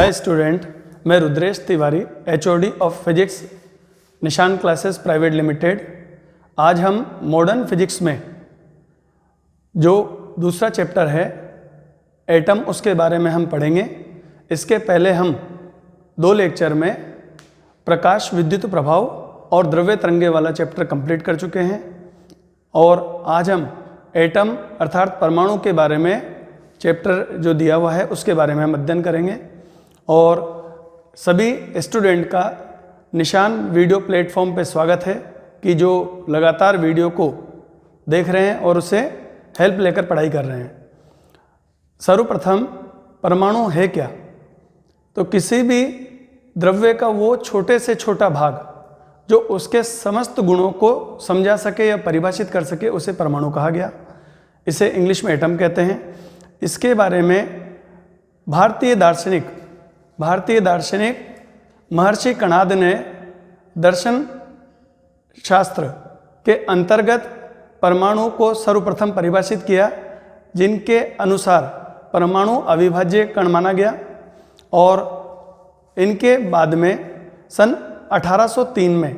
Hi student, मैं Rudresh Tiwari, HOD of physics, निशान classes private limited. आज हम मॉडर्न फिजिक्स में जो दूसरा चैप्टर है एटम, उसके बारे में हम पढ़ेंगे। इसके पहले हम 2 लेक्चर में प्रकाश विद्युत प्रभाव और द्रव्य तरंगे वाला चैप्टर कंप्लीट कर चुके हैं और आज हम एटम अर्थात परमाणु के बारे में चैप्टर जो दिया हुआ है उसके बारे में हम अध्ययन करेंगे। और सभी स्टूडेंट का निशान वीडियो प्लेटफॉर्म पे स्वागत है कि जो लगातार वीडियो को देख रहे हैं और उससे हेल्प लेकर पढ़ाई कर रहे हैं। सर्वप्रथम परमाणु है क्या? तो किसी भी द्रव्य का वो छोटे से छोटा भाग जो उसके समस्त गुणों को समझा सके या परिभाषित कर सके उसे परमाणु कहा गया। इसे इंग्लिश में एटम कहते हैं। इसके बारे में भारतीय दार्शनिक महर्षि कणाद ने दर्शन शास्त्र के अंतर्गत परमाणु को सर्वप्रथम परिभाषित किया, जिनके अनुसार परमाणु अविभाज्य कण माना गया। और इनके बाद में सन 1803 में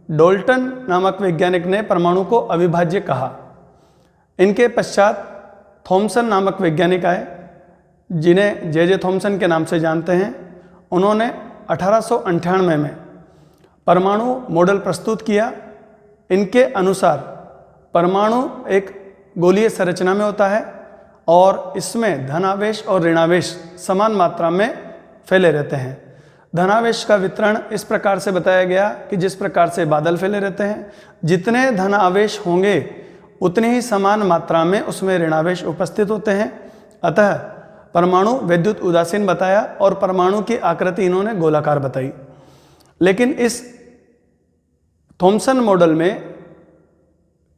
डाल्टन नामक वैज्ञानिक ने परमाणु को अविभाज्य कहा। इनके पश्चात थॉमसन नामक वैज्ञानिक आए, जिन्हें जे थॉमसन के नाम से जानते हैं। उन्होंने 1898 में परमाणु मॉडल प्रस्तुत किया। इनके अनुसार परमाणु एक गोलीय संरचना में होता है और इसमें धनावेश और ऋणावेश समान मात्रा में फैले रहते हैं। धनावेश का वितरण इस प्रकार से बताया गया कि जिस प्रकार से बादल फैले रहते हैं, जितने धनावेश होंगे उतनी ही समान मात्रा में उसमें ऋणावेश उपस्थित होते हैं। अतः परमाणु विद्युत उदासीन बताया और परमाणु की आकृति इन्होंने गोलाकार बताई। लेकिन इस थॉमसन मॉडल में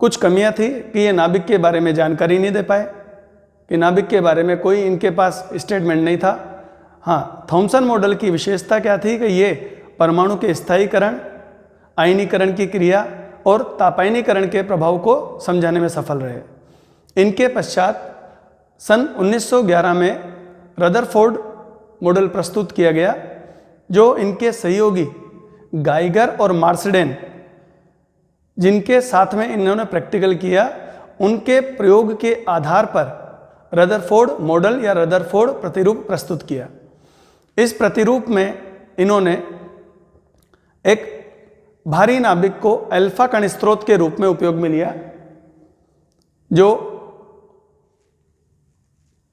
कुछ कमियां थी कि ये नाभिक के बारे में जानकारी नहीं दे पाए, कि नाभिक के बारे में कोई इनके पास स्टेटमेंट नहीं था। हाँ, थॉमसन मॉडल की विशेषता क्या थी कि ये परमाणु के स्थायीकरण, आयनीकरण की क्रिया और तापायनीकरण के प्रभाव को समझाने में सफल रहे। इनके पश्चात सन 1911 में रदरफोर्ड मॉडल प्रस्तुत किया गया, जो इनके सहयोगी गाइगर और मार्सडेन, जिनके साथ में इन्होंने प्रैक्टिकल किया, उनके प्रयोग के आधार पर रदरफोर्ड मॉडल या रदरफोर्ड प्रतिरूप प्रस्तुत किया। इस प्रतिरूप में इन्होंने एक भारी नाभिक को अल्फा कण स्रोत के रूप में उपयोग में लिया, जो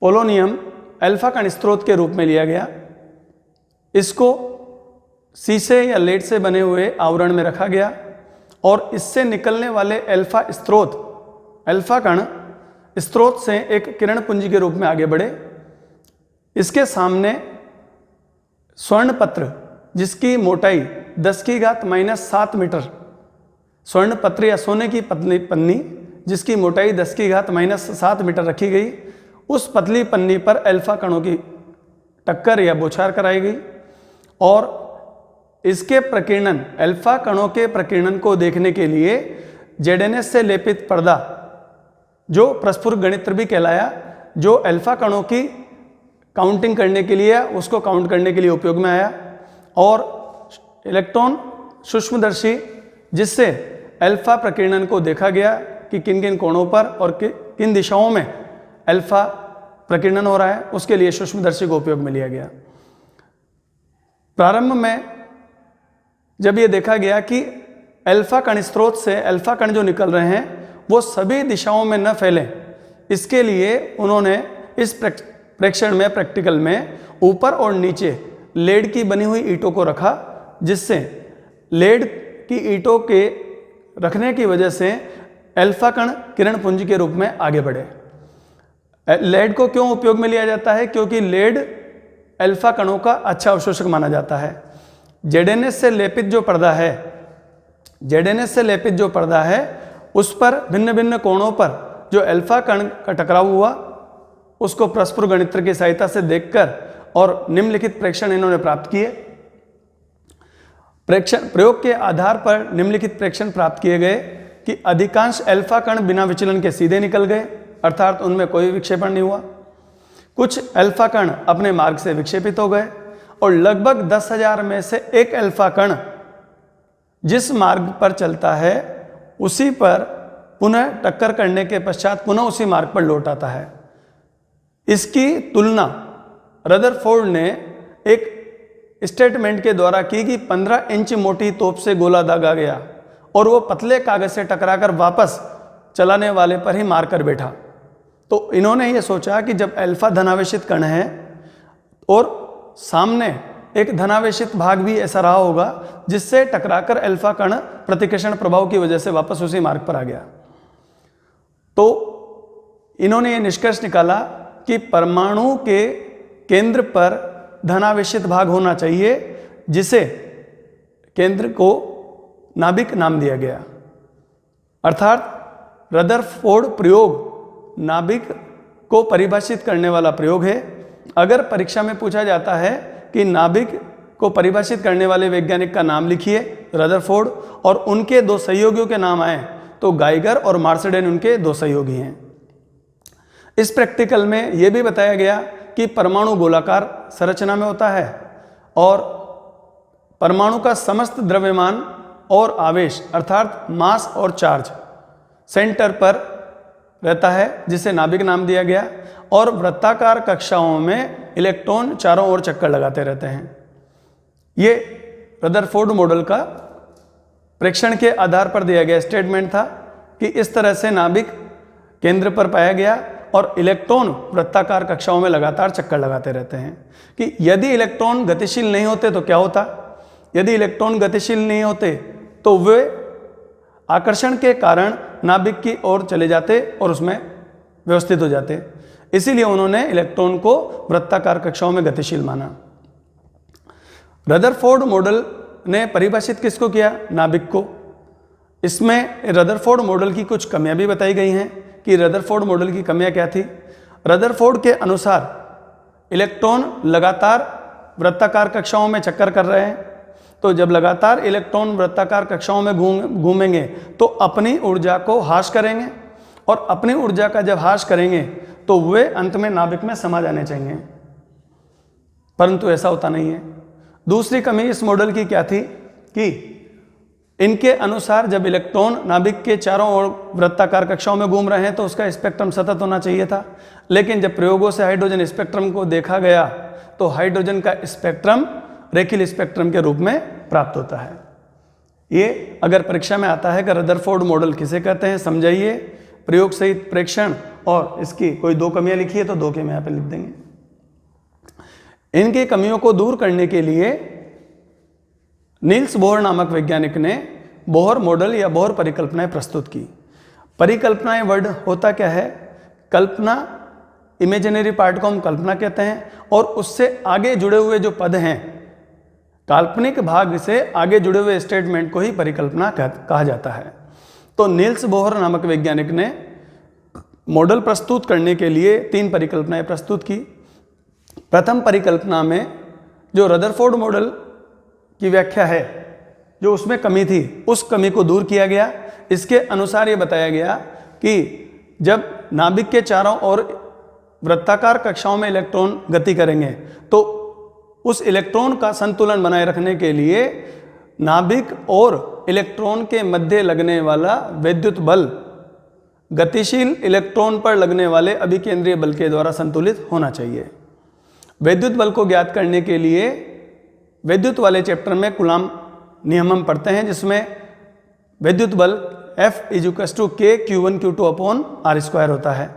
पोलोनियम अल्फा कण स्रोत के रूप में लिया गया। इसको शीशे या लेड से बने हुए आवरण में रखा गया और इससे निकलने वाले अल्फा कण स्रोत से एक किरण पुंज के रूप में आगे बढ़े। इसके सामने स्वर्ण पत्र, जिसकी मोटाई 10⁻⁻7 मीटर, स्वर्ण पत्र या सोने की पतली पन्नी जिसकी मोटाई 10⁻⁻7 मीटर रखी गई, उस पतली पन्नी पर अल्फा कणों की टक्कर या बौछार कराई गई और इसके प्रकीर्णन, अल्फा कणों के प्रकीर्णन को देखने के लिए ZNS से लेपित पर्दा, जो प्रस्फुर गणित्र भी कहलाया, जो अल्फा कणों की काउंटिंग करने के लिए, उसको काउंट करने के लिए उपयोग में आया। और इलेक्ट्रॉन सूक्ष्मदर्शी, जिससे अल्फा प्रकीर्णन को देखा गया कि किन किन कोणों पर और किन दिशाओं में अल्फा प्रकीर्णन हो रहा है, उसके लिए सूक्ष्मदर्शी को उपयोग में लिया गया। प्रारंभ में जब ये देखा गया कि अल्फा कण स्रोत से अल्फा कण जो निकल रहे हैं वो सभी दिशाओं में न फैलें, इसके लिए उन्होंने इस प्रेक्षण में, प्रैक्टिकल में, ऊपर और नीचे लेड की बनी हुई ईंटों को रखा, जिससे लेड की ईंटों के रखने की वजह से अल्फा कण किरण पुंज के रूप में आगे बढ़े। लेड को क्यों उपयोग में लिया जाता है? क्योंकि लेड अल्फा कणों का अच्छा अवशोषक माना जाता है। ZNS से लेपित जो पर्दा है उस पर भिन्न भिन्न कोणों पर जो अल्फा कण का टकराव हुआ, उसको प्रस्फुर गणित्र की सहायता से देखकर और निम्नलिखित प्रेक्षण इन्होंने प्राप्त किए। प्रयोग के आधार पर निम्नलिखित प्रेक्षण प्राप्त किए गए कि अधिकांश अल्फा कण बिना विचलन के सीधे निकल गए, अर्थात उनमें कोई विक्षेपण नहीं हुआ। कुछ अल्फा कण अपने मार्ग से विक्षेपित हो गए और लगभग 10,000 में से एक अल्फा कण जिस मार्ग पर चलता है उसी पर पुनः टक्कर करने के पश्चात पुनः उसी मार्ग पर लौट आता है। इसकी तुलना रदरफोर्ड ने एक स्टेटमेंट के द्वारा की कि 15 इंच मोटी तोप से गोला दागा गया और वो पतले कागज से टकराकर वापस चलाने वाले पर ही मार कर बैठा। तो इन्होंने ये सोचा कि जब अल्फा धनावेशित कण है और सामने एक धनावेशित भाग भी ऐसा रहा होगा जिससे टकराकर अल्फा कण प्रतिकर्षण प्रभाव की वजह से वापस उसी मार्ग पर आ गया, तो इन्होंने ये निष्कर्ष निकाला कि परमाणु के केंद्र पर धनावेशित भाग होना चाहिए जिसे केंद्र को नाभिक नाम दिया गया। अर्थात रदरफोर्ड प्रयोग नाभिक को परिभाषित करने वाला प्रयोग है। अगर परीक्षा में पूछा जाता है कि नाभिक को परिभाषित करने वाले वैज्ञानिक का नाम लिखिए रदरफोर्ड और उनके दो सहयोगियों के नाम आए तो गाइगर और मार्सडेन उनके दो सहयोगी हैं। इस प्रैक्टिकल में यह भी बताया गया कि परमाणु गोलाकार संरचना में होता है और परमाणु का समस्त द्रव्यमान और आवेश अर्थात मास और चार्ज सेंटर पर रहता है जिसे नाभिक नाम दिया गया और वृत्ताकार कक्षाओं में इलेक्ट्रॉन चारों ओर चक्कर लगाते रहते हैं। ये रदरफोर्ड मॉडल का प्रेक्षण के आधार पर दिया गया स्टेटमेंट था कि इस तरह से नाभिक केंद्र पर पाया गया और इलेक्ट्रॉन वृत्ताकार कक्षाओं में लगातार चक्कर लगाते रहते हैं। कि यदि इलेक्ट्रॉन गतिशील नहीं होते तो क्या होता? यदि इलेक्ट्रॉन गतिशील नहीं होते तो वे आकर्षण के कारण नाभिक की ओर चले जाते और उसमें व्यवस्थित हो जाते। इसीलिए उन्होंने इलेक्ट्रॉन को वृत्ताकार कक्षाओं में गतिशील माना। रदरफोर्ड मॉडल ने परिभाषित किसको किया? नाभिक को। इसमें रदरफोर्ड मॉडल की कुछ कमियां भी बताई गई हैं कि रदरफोर्ड मॉडल की कमियां क्या थी। रदरफोर्ड के अनुसार इलेक्ट्रॉन लगातार वृत्ताकार कक्षाओं में चक्कर कर रहे हैं, तो जब लगातार इलेक्ट्रॉन वृत्ताकार कक्षाओं में घूमेंगे तो अपनी ऊर्जा को ह्रास करेंगे और अपनी ऊर्जा का जब ह्रास करेंगे तो वे अंत में नाभिक में समा जाने चाहिए, परंतु ऐसा होता नहीं है। दूसरी कमी इस मॉडल की क्या थी कि इनके अनुसार जब इलेक्ट्रॉन नाभिक के चारों ओर वृत्ताकार कक्षाओं में घूम रहे हैं तो उसका स्पेक्ट्रम सतत होना चाहिए था, लेकिन जब प्रयोगों से हाइड्रोजन स्पेक्ट्रम को देखा गया तो हाइड्रोजन का स्पेक्ट्रम रेखीय स्पेक्ट्रम के रूप में प्राप्त होता है। ये अगर परीक्षा में आता है कि रदरफोर्ड मॉडल किसे कहते हैं समझाइए, प्रयोग सहित प्रेक्षण और इसकी कोई दो कमियां लिखी है तो दो कमियां पे लिख देंगे। इनकी कमियों को दूर करने के लिए नील्स बोहर नामक वैज्ञानिक ने बोहर मॉडल या बोहर परिकल्पनाएं प्रस्तुत की। परिकल्पनाएं वर्ड होता क्या है? कल्पना, इमेजिनरी पार्ट को हम कल्पना कहते हैं और उससे आगे जुड़े हुए जो पद हैं, काल्पनिक भाग से आगे जुड़े हुए स्टेटमेंट को ही परिकल्पना कहा जाता है। तो नील्स बोहर नामक वैज्ञानिक ने मॉडल प्रस्तुत करने के लिए 3 परिकल्पनाएं प्रस्तुत की। प्रथम परिकल्पना में जो रदरफोर्ड मॉडल की व्याख्या है, जो उसमें कमी थी, उस कमी को दूर किया गया। इसके अनुसार ये बताया गया कि जब नाभिक के चारों ओर वृत्ताकार कक्षाओं में इलेक्ट्रॉन गति करेंगे तो उस इलेक्ट्रॉन का संतुलन बनाए रखने के लिए नाभिक और इलेक्ट्रॉन के मध्य लगने वाला वैद्युत बल गतिशील इलेक्ट्रॉन पर लगने वाले अभिकेंद्रीय बल के द्वारा संतुलित होना चाहिए। वैद्युत बल को ज्ञात करने के लिए वैद्युत वाले चैप्टर में कूलॉम नियम हम पढ़ते हैं, जिसमें वैद्युत बल F = K Q1 Q2 upon R² होता है।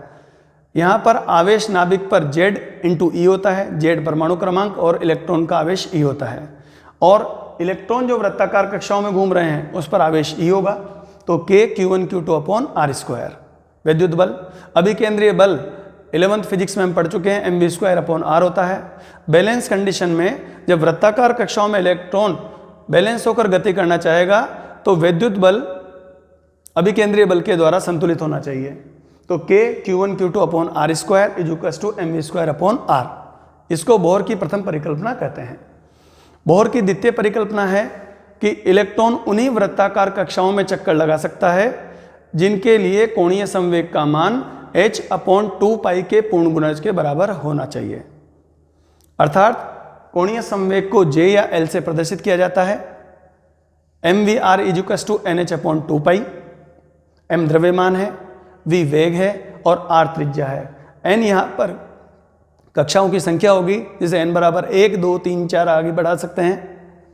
यहाँ पर आवेश नाभिक पर Z × E होता है, Z परमाणु क्रमांक और इलेक्ट्रॉन का आवेश E होता है, और इलेक्ट्रॉन जो वृत्ताकार कक्षाओं में घूम रहे हैं उस पर आवेश E होगा, तो K Q1 Q2 upon R² वैद्युत बल। अभिकेंद्रीय बल 11th फिजिक्स में हम पढ़ चुके हैं, mv² अपॉन R होता है। बैलेंस कंडीशन में जब वृत्ताकार कक्षाओं में इलेक्ट्रॉन बैलेंस होकर गति करना चाहेगा तो वैद्युत बल अभिकेंद्रीय बल के द्वारा संतुलित होना चाहिए, तो K Q1 Q2 upon R² = mv² upon R। इसको बोहर की प्रथम परिकल्पना कहते हैं। बोहर की द्वितीय परिकल्पना है कि इलेक्ट्रॉन उन्हीं वृत्ताकार कक्षाओं में चक्कर लगा सकता है जिनके लिए कोणीय संवेग का मान h/2π के पूर्ण गुणज के बराबर होना चाहिए। अर्थात कोणीय संवेग को J या L से प्रदर्शित किया जाता है। mvr = nh/2π। m द्रव्यमान है, v वेग है और r त्रिज्या है। n यहाँ पर कक्षाओं की संख्या होगी, जिसे n बराबर 1, 2, 3, 4 आगे बढ़ा सकते हैं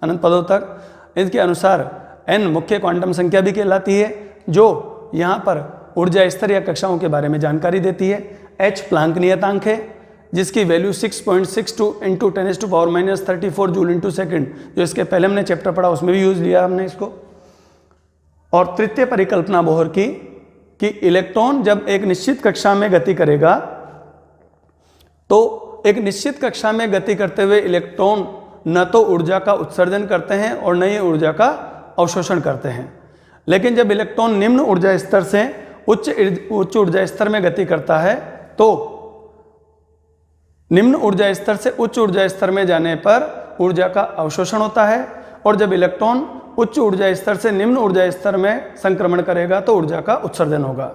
अनंत पदों तक। इसके अनुसार n मुख्य क्वांटम संख्या भी कहलाती है, जो यहाँ पर ऊर्जा स्तर या कक्षाओं के बारे में जानकारी देती है। h प्लांक नियतांक है, जिसकी वैल्यू 6.62 × 10⁻34 जूल/सेकंड, जो इसके पहले हमने चैप्टर पढ़ा उसमें भी यूज लिया हमने इसको। और तृतीय परिकल्पना बोहर की कि इलेक्ट्रॉन जब एक निश्चित कक्षा में गति करेगा तो एक निश्चित कक्षा में गति करते हुए इलेक्ट्रॉन न तो ऊर्जा का उत्सर्जन करते हैं और न ही ऊर्जा का अवशोषण करते हैं। लेकिन जब इलेक्ट्रॉन निम्न ऊर्जा स्तर से उच्च ऊर्जा स्तर में गति करता है तो निम्न ऊर्जा स्तर से उच्च ऊर्जा स्तर में जाने पर ऊर्जा का अवशोषण होता है, और जब इलेक्ट्रॉन उच्च ऊर्जा स्तर से निम्न ऊर्जा स्तर में संक्रमण करेगा तो ऊर्जा का उत्सर्जन होगा।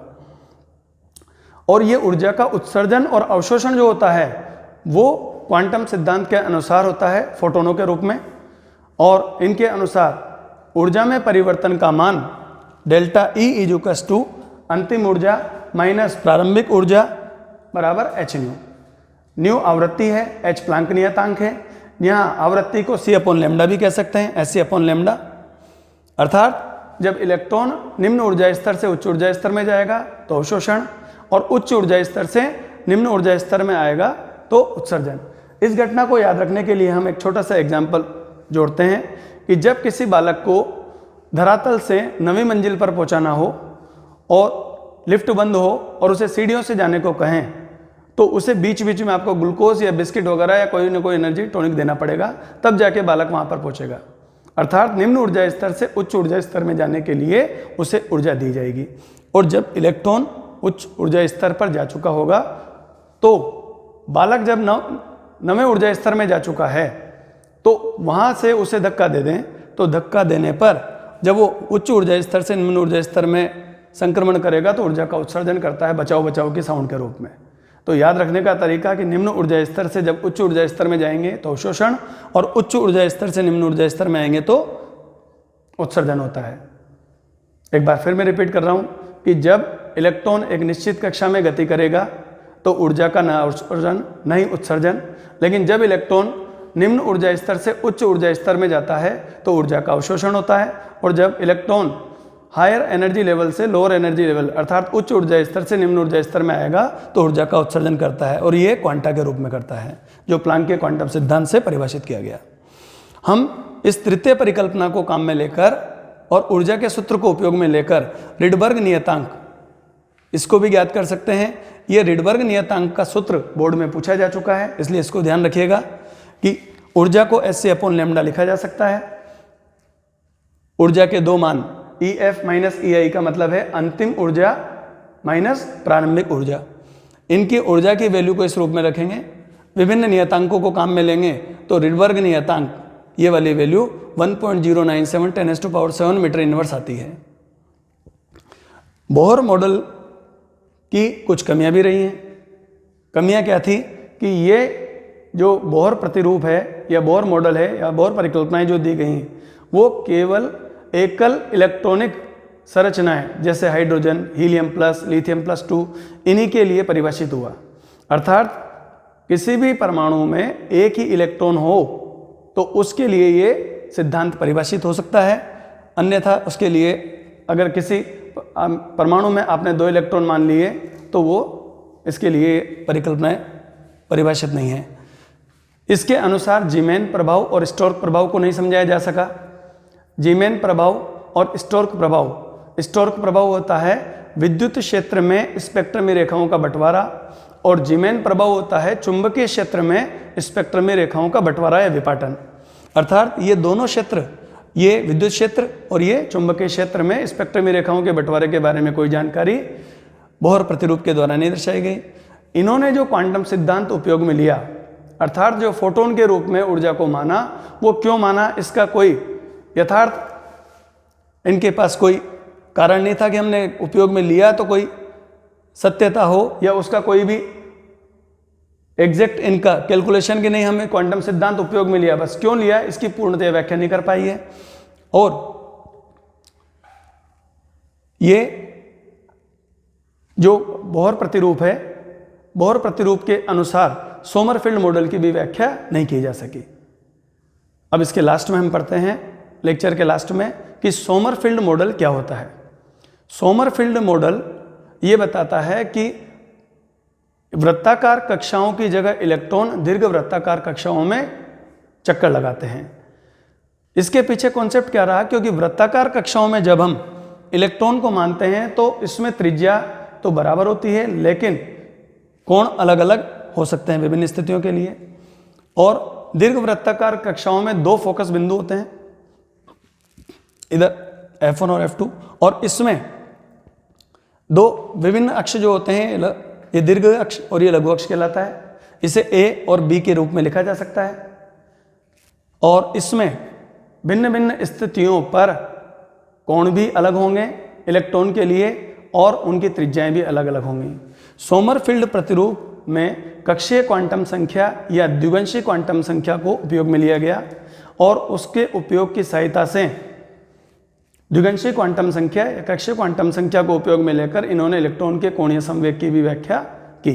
और ये ऊर्जा का उत्सर्जन और अवशोषण जो होता है वो क्वांटम सिद्धांत के अनुसार होता है फोटोनों के रूप में, और इनके अनुसार ऊर्जा में परिवर्तन का मान डेल्टा E = अंतिम ऊर्जा माइनस प्रारंभिक ऊर्जा बराबर hν। न्यू आवृत्ति है, h प्लांक नियतांक है। यहाँ आवृत्ति को c/λ भी कह सकते हैं, sc/λ। अर्थात जब इलेक्ट्रॉन निम्न ऊर्जा स्तर से उच्च ऊर्जा स्तर में जाएगा तो अवशोषण, और उच्च ऊर्जा स्तर से निम्न ऊर्जा स्तर में आएगा तो उत्सर्जन। इस घटना को याद रखने के लिए हम एक छोटा सा एग्जाम्पल जोड़ते हैं कि जब किसी बालक को धरातल से 9वीं मंजिल पर पहुंचाना हो और लिफ्ट बंद हो और उसे सीढ़ियों से जाने को कहें तो उसे बीच बीच में आपको ग्लूकोज या बिस्किट वगैरह या कोई ना कोई एनर्जी टॉनिक देना पड़ेगा, तब जाके बालक वहां पर पहुंचेगा। अर्थात निम्न ऊर्जा स्तर से उच्च ऊर्जा स्तर में जाने के लिए उसे ऊर्जा दी जाएगी। और जब इलेक्ट्रॉन उच्च ऊर्जा स्तर पर जा चुका होगा तो बालक जब 9वें ऊर्जा स्तर में जा चुका है तो वहां से उसे धक्का दे दें, तो धक्का देने पर जब वो उच्च ऊर्जा स्तर से निम्न ऊर्जा स्तर में संक्रमण करेगा तो ऊर्जा का उत्सर्जन करता है बचाओ बचाओ के साउंड के रूप में। तो याद रखने का तरीका कि निम्न ऊर्जा स्तर से जब उच्च ऊर्जा स्तर में जाएंगे तो अवशोषण, और उच्च ऊर्जा स्तर से निम्न ऊर्जा स्तर में आएंगे तो उत्सर्जन होता है। एक बार फिर मैं रिपीट कर रहा हूं कि जब इलेक्ट्रॉन एक निश्चित कक्षा में गति करेगा तो ऊर्जा का न अवशोषण न ही उत्सर्जन, लेकिन जब इलेक्ट्रॉन निम्न ऊर्जा स्तर से उच्च ऊर्जा स्तर में जाता है तो ऊर्जा का अवशोषण होता है, और जब इलेक्ट्रॉन हायर एनर्जी लेवल से लोअर एनर्जी लेवल अर्थात उच्च ऊर्जा स्तर से निम्न ऊर्जा स्तर में आएगा तो ऊर्जा का उत्सर्जन करता है, और ये क्वांटा के रूप में करता है, जो प्लांक के क्वांटम सिद्धांत से परिभाषित किया गया। हम इस तृतीय परिकल्पना को काम में लेकर और ऊर्जा के सूत्र को उपयोग में लेकर रिडबर्ग नियतांक इसको भी ज्ञात कर सकते हैं। ये रिडबर्ग नियतांक का सूत्र बोर्ड में पूछा जा चुका है, इसलिए इसको ध्यान रखिएगा कि ऊर्जा को sc/λ लिखा जा सकता है। ऊर्जा के दो मान EF - EI का मतलब है अंतिम ऊर्जा माइनस प्रारंभिक ऊर्जा। इनकी ऊर्जा की वैल्यू को इस रूप में रखेंगे, विभिन्न नियतांकों को काम में लेंगे तो रिडबर्ग नियतांक ये वाली वैल्यू 1.097 10⁻7 मीटर इनवर्स आती है। बोहर मॉडल की कुछ कमियां भी रही हैं। कमियां क्या थी कि ये जो बोहर प्रतिरूप है या बोहर मॉडल है या बोहर परिकल्पनाएं जो दी गई वो केवल एकल इलेक्ट्रॉनिक संरचनाएं जैसे हाइड्रोजन, हीलियम प्लस, लिथियम +2 इन्हीं के लिए परिभाषित हुआ। अर्थात किसी भी परमाणु में एक ही इलेक्ट्रॉन हो तो उसके लिए ये सिद्धांत परिभाषित हो सकता है, अन्यथा उसके लिए अगर किसी परमाणु में आपने 2 इलेक्ट्रॉन मान लिए तो वो इसके लिए परिकल्पनाएं परिभाषित नहीं है। इसके अनुसार जीमैन प्रभाव और स्टोर्क प्रभाव को नहीं समझाया जा सका। जीमैन प्रभाव और स्टोर्क प्रभाव होता है विद्युत क्षेत्र में स्पेक्ट्रमी रेखाओं का बंटवारा, और जीमैन प्रभाव होता है चुंबकीय क्षेत्र में स्पेक्ट्रमी रेखाओं का बंटवारा या विपाटन। अर्थात ये दोनों क्षेत्र, ये विद्युत क्षेत्र और ये चुंबकीय क्षेत्र में स्पेक्ट्रमी रेखाओं के बंटवारे के बारे में कोई जानकारी बोहर प्रतिरूप के द्वारा नहीं दर्शाई गई। इन्होंने जो क्वांटम सिद्धांत उपयोग में लिया अर्थात जो फोटोन के रूप में ऊर्जा को माना, वो क्यों माना इसका कोई यथार्थ इनके पास कोई कारण नहीं था कि हमने उपयोग में लिया तो कोई सत्यता हो या उसका कोई भी एग्जैक्ट इनका कैलकुलेशन की नहीं, हमें क्वांटम सिद्धांत उपयोग में लिया, बस क्यों लिया इसकी पूर्णतः व्याख्या नहीं कर पाई है। और ये जो बोहर प्रतिरूप है, बोहर प्रतिरूप के अनुसार सोमरफेल्ड मॉडल की भी व्याख्या नहीं की जा सकी। अब इसके लास्ट में हम पढ़ते हैं, लेक्चर के लास्ट में, कि सोमरफेल्ड मॉडल क्या होता है। सोमरफेल्ड मॉडल ये बताता है कि वृत्ताकार कक्षाओं की जगह इलेक्ट्रॉन दीर्घ वृत्ताकार कक्षाओं में चक्कर लगाते हैं। इसके पीछे कॉन्सेप्ट क्या रहा, क्योंकि वृत्ताकार कक्षाओं में जब हम इलेक्ट्रॉन को मानते हैं तो इसमें त्रिज्या तो बराबर होती है, लेकिन कोण अलग अलग हो सकते हैं विभिन्न स्थितियों के लिए। और दीर्घ वृत्ताकार कक्षाओं में दो फोकस बिंदु होते हैं, इधर F1 और F2, और इसमें दो विभिन्न अक्ष जो होते हैं, ये दीर्घ अक्ष और ये लघु अक्ष कहलाता है। इसे A और B के रूप में लिखा जा सकता है। और इसमें भिन्न भिन्न स्थितियों पर कोण भी अलग होंगे इलेक्ट्रॉन के लिए, और उनकी त्रिज्याएं भी अलग अलग होंगी। सोमरफेल्ड प्रतिरूप में कक्षीय क्वांटम संख्या या द्विगंशी क्वांटम संख्या को उपयोग में लिया गया, और उसके उपयोग की सहायता से द्विगंशी क्वांटम संख्या या कक्षीय क्वांटम संख्या को उपयोग में लेकर इन्होंने इलेक्ट्रॉन के कोणीय संवेग की भी व्याख्या की।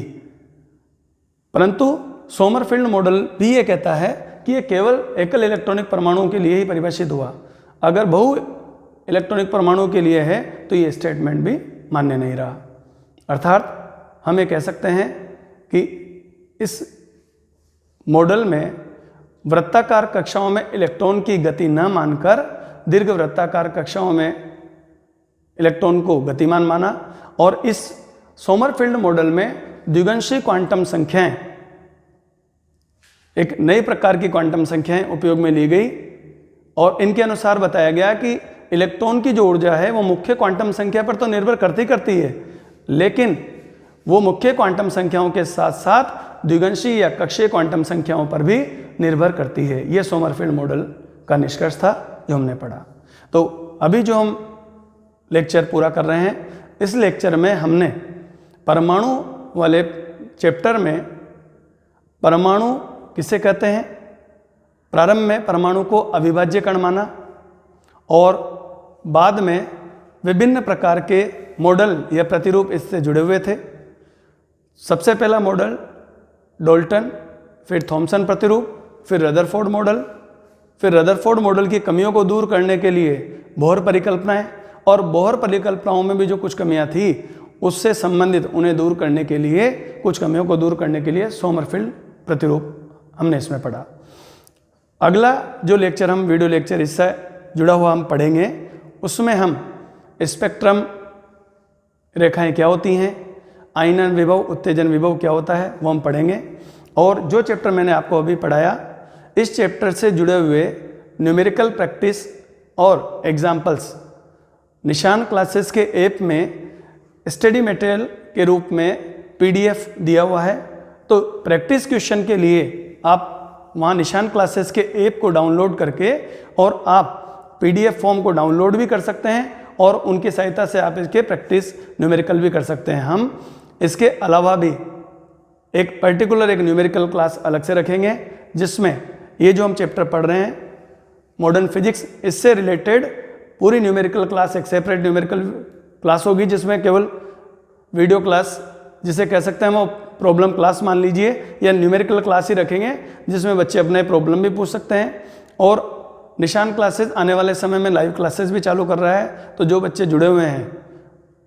परंतु सोमरफेल्ड मॉडल भी ये कहता है कि ये केवल एकल इलेक्ट्रॉनिक परमाणुओं के लिए ही परिभाषित हुआ। अगर बहु इलेक्ट्रॉनिक परमाणु के लिए है तो ये स्टेटमेंट भी मान्य नहीं रहा। अर्थात हम ये कह सकते हैं कि इस मॉडल में वृत्ताकार कक्षाओं में इलेक्ट्रॉन की गति न मानकर दीर्घ वृत्ताकार कक्षाओं में इलेक्ट्रॉन को गतिमान माना, और इस सोमरफेल्ड मॉडल में द्विगंशी क्वांटम संख्याएं, एक नई प्रकार की क्वांटम संख्याएं उपयोग में ली गई, और इनके अनुसार बताया गया कि इलेक्ट्रॉन की जो ऊर्जा है वो मुख्य क्वांटम संख्या पर तो निर्भर करती है, लेकिन वो मुख्य क्वांटम संख्याओं के साथ साथ द्विगंशी या कक्षीय क्वांटम संख्याओं पर भी निर्भर करती है। ये सोमरफेल्ड मॉडल का निष्कर्ष था जो हमने पढ़ा। तो अभी जो हम लेक्चर पूरा कर रहे हैं, इस लेक्चर में हमने परमाणु वाले चैप्टर में परमाणु किसे कहते हैं, प्रारंभ में परमाणु को अविभाज्य कण माना, और बाद में विभिन्न प्रकार के मॉडल या प्रतिरूप इससे जुड़े हुए थे। सबसे पहला मॉडल डाल्टन, फिर थॉमसन प्रतिरूप, फिर रदरफोर्ड मॉडल, फिर रदरफोर्ड मॉडल की कमियों को दूर करने के लिए बोहर परिकल्पनाएं, और बोहर परिकल्पनाओं में भी जो कुछ कमियां थी उससे संबंधित उन्हें दूर करने के लिए, कुछ कमियों को दूर करने के लिए सोमरफेल्ड प्रतिरूप हमने इसमें पढ़ा। अगला जो लेक्चर हम वीडियो लेक्चर इससे जुड़ा हुआ हम पढ़ेंगे, उसमें हम स्पेक्ट्रम रेखाएं क्या होती हैं, आयनन विभव, उत्तेजन विभव क्या होता है, वो हम पढ़ेंगे। और जो चैप्टर मैंने आपको अभी पढ़ाया, इस चैप्टर से जुड़े हुए न्यूमेरिकल प्रैक्टिस और एग्जाम्पल्स निशान क्लासेस के ऐप में स्टडी मटेरियल के रूप में PDF दिया हुआ है। तो प्रैक्टिस क्वेश्चन के लिए आप वहाँ निशान क्लासेस के ऐप को डाउनलोड करके और आप PDF फॉर्म को डाउनलोड भी कर सकते हैं, और उनकी सहायता से आप इसके प्रैक्टिस न्यूमेरिकल भी कर सकते हैं। हम इसके अलावा भी एक पर्टिकुलर एक न्यूमेरिकल क्लास अलग से रखेंगे, जिसमें ये जो हम चैप्टर पढ़ रहे हैं मॉडर्न फिजिक्स, इससे रिलेटेड पूरी न्यूमेरिकल क्लास एक सेपरेट न्यूमेरिकल क्लास होगी, जिसमें केवल वीडियो क्लास जिसे कह सकते हैं वो प्रॉब्लम क्लास मान लीजिए, या न्यूमेरिकल क्लास ही रखेंगे जिसमें बच्चे अपने प्रॉब्लम भी पूछ सकते हैं। और निशान क्लासेस आने वाले समय में लाइव क्लासेस भी चालू कर रहा है, तो जो बच्चे जुड़े हुए हैं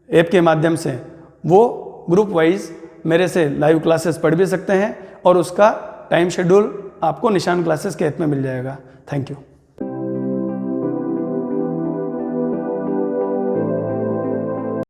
ऐप के माध्यम से वो ग्रुप वाइज मेरे से लाइव क्लासेस पढ़ भी सकते हैं, और उसका टाइम शेड्यूल आपको निशान क्लासेस के ऐप में मिल जाएगा। Thank you.